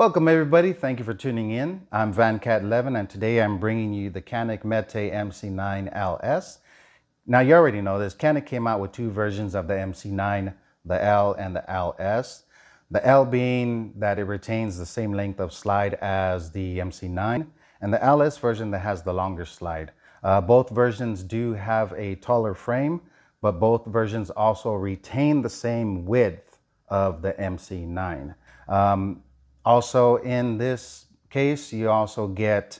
Welcome everybody, thank you for tuning in. I'm VanCat11 and today I'm bringing you the Canik Mete MC9LS. Now you already know this, Canik came out with two versions of the MC9, the L and the LS. The L being that it retains the same length of slide as the MC9 and the LS version that has the longer slide. Both versions do have a taller frame, but both versions also retain the same width of the MC9. Also in this case, you also get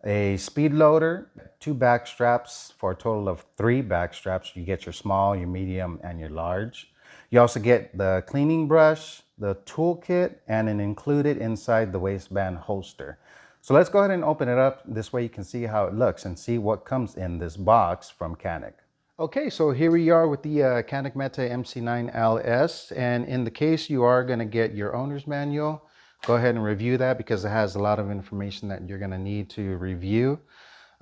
a speed loader, two back straps for a total of 3 back straps. You get your small, your medium, and your large. You also get the cleaning brush, the toolkit, and an included inside the waistband holster. So let's go ahead and open it up. This way you can see how it looks and see what comes in this box from Canik. Okay, so here we are with the Canik Mete MC9LS, and in the case you are going to get your owner's manual. Go ahead and review that because it has a lot of information that you're going to need to review.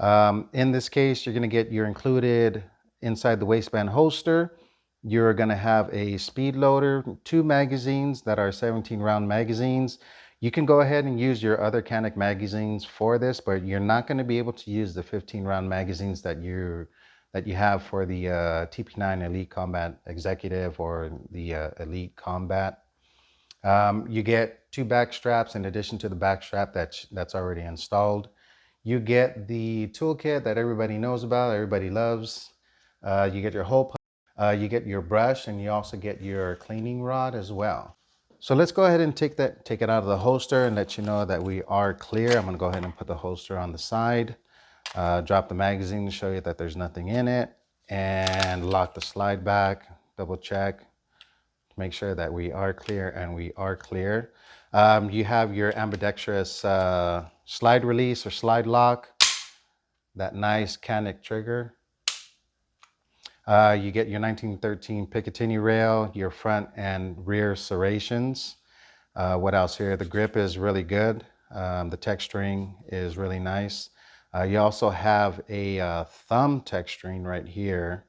In this case, you're going to get your included inside the waistband holster. You're going to have a speed loader, 2 magazines that are 17 round magazines. You can go ahead and use your other Canik magazines for this, but you're not going to be able to use the 15 round magazines that you have for the TP9 Elite Combat Executive or the Elite Combat. You get 2 back straps in addition to the back strap that's already installed. You get the toolkit that everybody knows about, everybody loves. You get your hole punch, you get your brush, and you also get your cleaning rod as well. So let's go ahead and take it out of the holster and let you know that we are clear. I'm going to go ahead and put the holster on the side, drop the magazine to show you that there's nothing in it, and lock the slide back, double check. Make sure that we are clear, and we are clear. You have your ambidextrous slide release or slide lock, that nice Canik trigger. You get your 1913 Picatinny rail, your front and rear serrations. What else here? The grip is really good. The texturing is really nice. You also have a thumb texturing right here,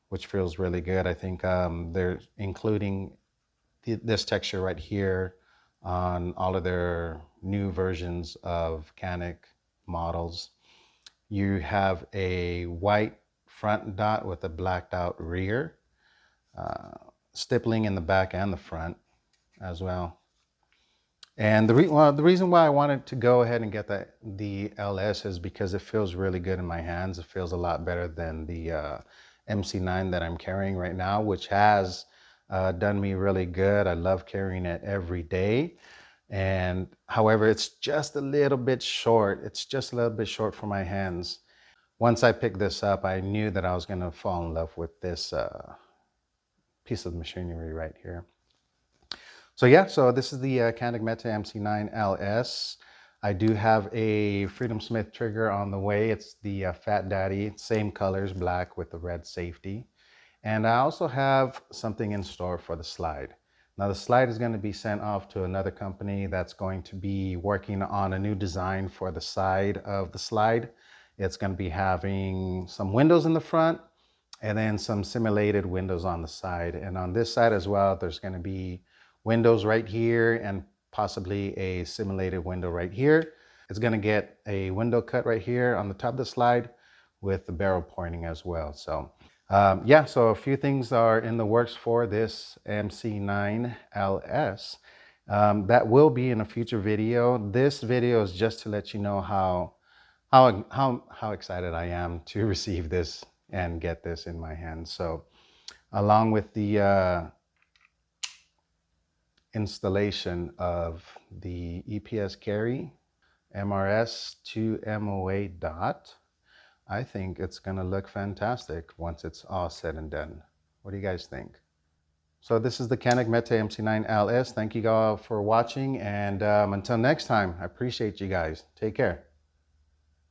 which feels really good. I think they're including this texture right here on all of their new versions of Canik models. You have a white front dot with a blacked out rear, stippling in the back and the front as well. And the reason why I wanted to go ahead and get the LS is because it feels really good in my hands. It feels a lot better than the MC9 that I'm carrying right now, which has done me really good. I love carrying it every day. And however, it's just a little bit short. It's just a little bit short for my hands. Once I picked this up, I knew that I was going to fall in love with this piece of machinery right here. So yeah, so this is the Canik Mete MC9LS. I do have a Freedom Smith trigger on the way. It's the Fat Daddy, same colors, black with the red safety. And I also have something in store for the slide. Now the slide is going to be sent off to another company that's going to be working on a new design for the side of the slide. It's going to be having some windows in the front and then some simulated windows on the side. And on this side as well, there's going to be windows right here and possibly a simulated window right here. It's going to get a window cut right here on the top of the slide with the barrel pointing as well. So yeah, so a few things are in the works for this MC9LS. That will be in a future video. This video is just to let you know how excited I am to receive this and get this in my hands. So along with the installation of the EPS carry MRS to MOA dot, I think it's going to look fantastic once it's all said and done. What do you guys think? So this is the Canik Mete MC9LS. Thank you all for watching, and until next time, I appreciate you guys. Take care.